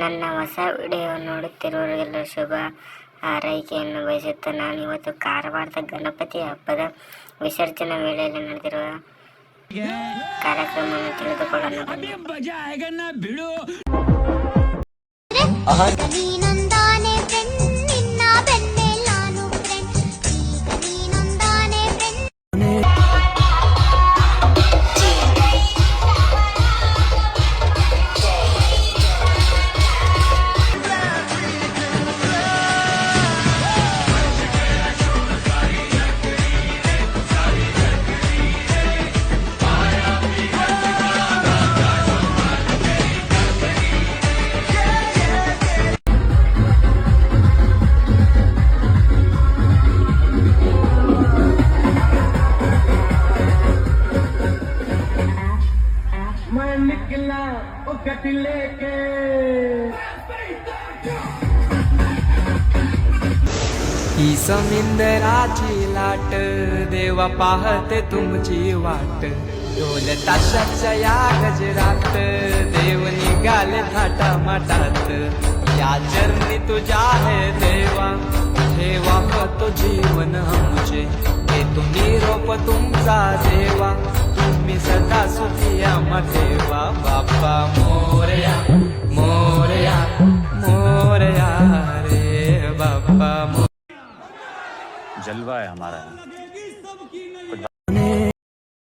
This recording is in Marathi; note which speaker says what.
Speaker 1: ನನ್ನ ಹೊಸ ವಿಡಿಯೋ ನೋಡುತ್ತಿರುವವರಿಗೆಲ್ಲ ಶುಭ ಹಾರೈಕೆಯನ್ನು ಬಯಸುತ್ತಾ ನಾನಿವತ್ತು ಕಾರವಾರದ ಗಣಪತಿ ಹಬ್ಬದ ವಿಸರ್ಜನಾ ವೇಳೆಯಲ್ಲಿ ನಡೆದಿರುವ ಕಾರ್ಯಕ್ರಮವನ್ನು ತಿಳಿದುಕೊಳ್ಳಲು ಬಂದೆ.
Speaker 2: मैं निकला उकट लेके
Speaker 3: ही समिंदराची लाट देवा पाहते तुमची वाट ढोल ताशाच्या या गजरात देव निघाले थाटा माटात या चरणी तुझ्या है देवा ठेवा तो जीवन आमचे हे तू निरोप तुमचा देवा तुम्ही सदा सुखिया देवा बाप्पा मोरया मोरया मोरया रे बाप्पा
Speaker 4: जलवा है हमारा।